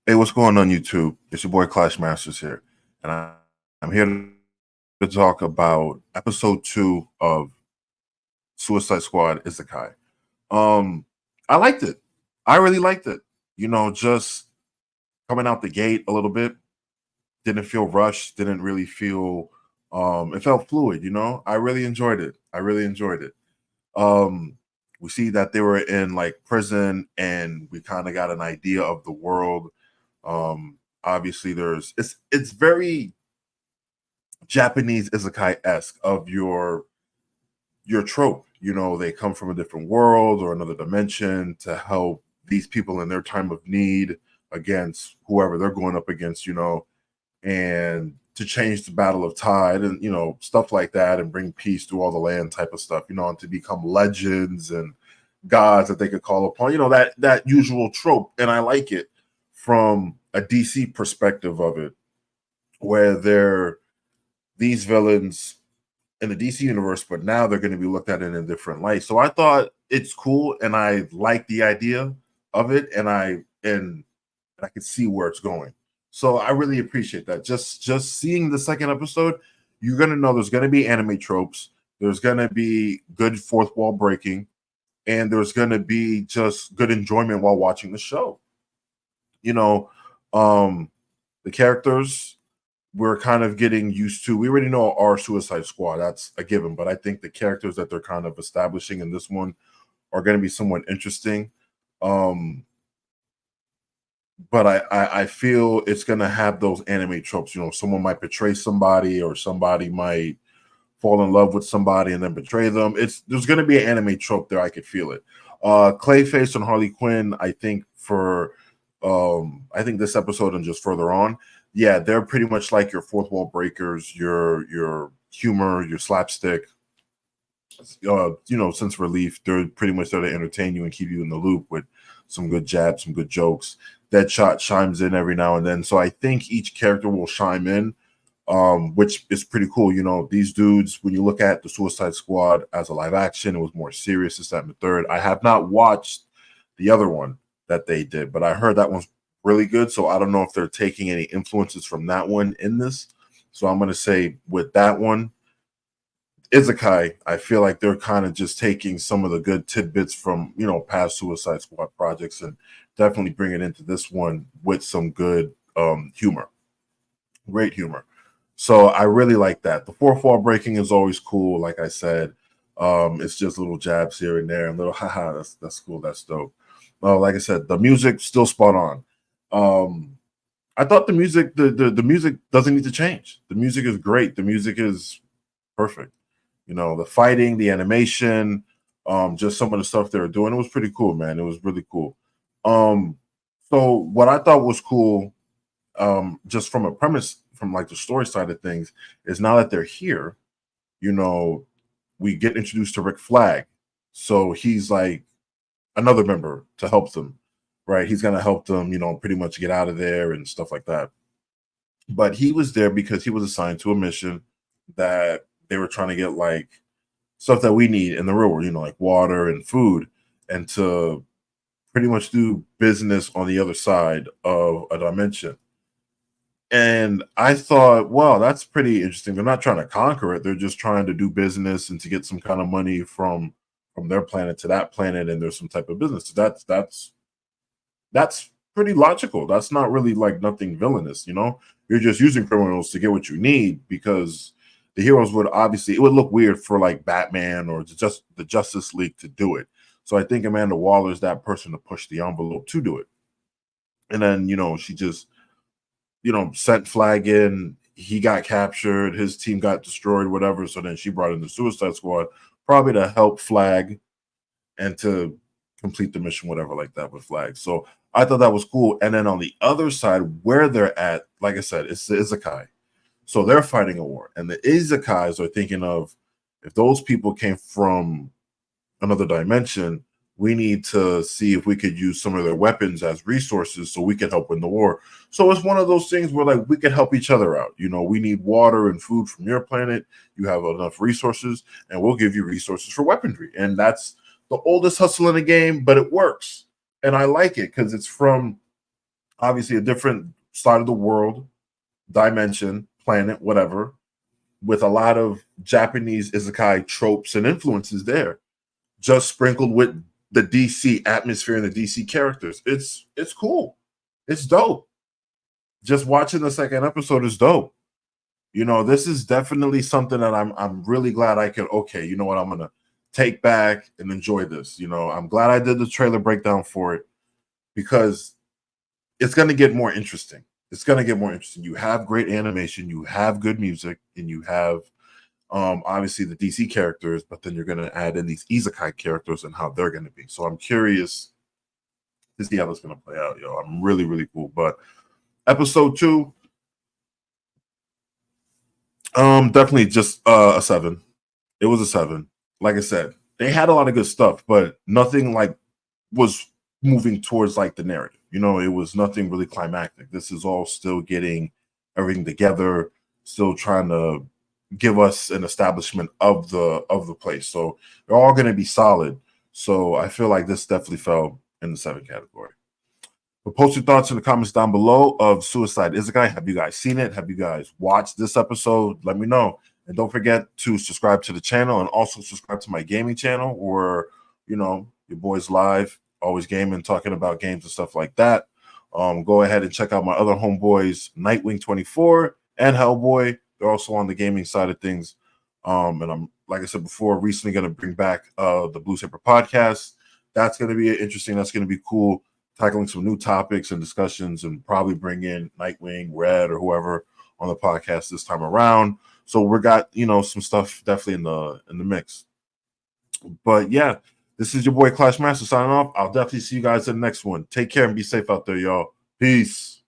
Hey, what's going on YouTube? It's your boy Clash Masters here, and I'm here to talk about episode 2 of Suicide Squad Isekai. Um, I liked it. I really liked it. Just coming out the gate a little bit, didn't feel rushed, didn't really feel it felt fluid, I really enjoyed it. I really enjoyed it. Um, we see that they were in like prison and we kind of got an idea of the world. Obviously it's very Japanese isekai-esque of your trope. They come from a different world or another dimension to help these people in their time of need against whoever they're going up against, and to change the battle of tide and stuff like that and bring peace to all the land type of stuff, and to become legends and gods that they could call upon, that usual trope. And I like it from a DC perspective of it, where they're these villains in the DC universe, but now they're going to be looked at in a different light. So I thought it's cool, and I like the idea of it, and I could see where it's going. So I really appreciate that. Just seeing the second episode, you're gonna know there's gonna be anime tropes, there's gonna be good fourth wall breaking, and there's gonna be just good enjoyment while watching the show. You know, um, the characters we're kind of getting used to. We already know our Suicide Squad, that's a given, but I think the characters that they're kind of establishing in this one are going to be somewhat interesting. Um, but I feel it's going to have those anime tropes. Someone might betray somebody, or somebody might fall in love with somebody and then betray them. There's going to be an anime trope there. I could feel it. Clayface and Harley Quinn, I think this episode and just further on, yeah, they're pretty much like your fourth wall breakers, your humor, your slapstick. Since relief, they're pretty much there to entertain you and keep you in the loop with some good jabs, some good jokes. Deadshot chimes in every now and then, so I think each character will chime in, which is pretty cool. These dudes, when you look at the Suicide Squad as a live action, it was more serious, this, that, and the third. I have not watched the other one that they did, but I heard that one's really good. So I don't know if they're taking any influences from that one in this. So I'm going to say with that one, Isekai, I feel like they're kind of just taking some of the good tidbits from, past Suicide Squad projects and definitely bring it into this one with some good humor. Great humor. So I really like that. The fourth wall breaking is always cool. Like I said, it's just little jabs here and there and little haha. That's cool. That's dope. Like I said, the music still spot on. I thought the music doesn't need to change. The music is great. The music is perfect. The fighting, the animation, just some of the stuff they were doing. It was pretty cool, man. It was really cool. So what I thought was cool, just from a premise, from like the story side of things, is now that they're here, we get introduced to Rick Flag. So he's like another member to help them, right? He's gonna help them, pretty much get out of there and stuff like that. But he was there because he was assigned to a mission that they were trying to get like stuff that we need in the real world, like water and food, and to pretty much do business on the other side of a dimension. And I thought, well, that's pretty interesting. They're not trying to conquer it; they're just trying to do business and to get some kind of money from their planet to that planet, and there's some type of business. So that's pretty logical. That's not really like nothing villainous. You're just using criminals to get what you need, because the heroes would obviously, it would look weird for like Batman or just the Justice League to do it. So I think Amanda Waller is that person to push the envelope to do it. And then she just sent Flag in. He got captured. His team got destroyed, whatever. So then she brought in the Suicide Squad, probably to help Flag and to complete the mission, whatever, like that with Flag. So I thought that was cool. And then on the other side, where they're at, like I said, it's the Isekai. So they're fighting a war. And the Isekais are thinking of, if those people came from another dimension, we need to see if we could use some of their weapons as resources so we can help win the war. So it's one of those things where like we can help each other out. We need water and food from your planet. You have enough resources, and we'll give you resources for weaponry. And that's the oldest hustle in the game, but it works. And I like it because it's from Obviously, a different side of the world, dimension, planet, whatever, with a lot of Japanese isekai tropes and influences there, just sprinkled with the DC atmosphere and the DC characters. It's cool. It's dope. Just watching the second episode is dope. This is definitely something that I'm really glad I could, okay, you know what, I'm gonna take back and enjoy this. I'm glad I did the trailer breakdown for it because it's gonna get more interesting. It's gonna get more interesting. You have great animation, you have good music, and you have obviously the DC characters, but then you're gonna add in these Isekai characters and how they're gonna be. So I'm curious to see how that's gonna play out, yo. I'm really, really cool. But episode 2, definitely just a 7. It was a 7. Like I said, they had a lot of good stuff, but nothing like was moving towards like the narrative. It was nothing really climactic. This is all still getting everything together, still trying to give us an establishment of the place. So they're all going to be solid. So I feel like this definitely fell in the 7 category. But post your thoughts in the comments down below of Suicide Isekai. Have you guys seen it? Have you guys watched this episode? Let me know. And don't forget to subscribe to the channel and also subscribe to my gaming channel where, your boy's live, always gaming, talking about games and stuff like that. Go ahead and check out my other homeboys, Nightwing 24 and Hellboy. They're also on the gaming side of things. And I'm, like I said before, recently going to bring back the Blue Saber podcast. That's going to be interesting. That's going to be cool, tackling some new topics and discussions, and probably bring in Nightwing, Red, or whoever on the podcast this time around. So we got some stuff definitely in the mix. But yeah, this is your boy Clash Master signing off. I'll definitely see you guys in the next one. Take care and be safe out there, y'all. Peace.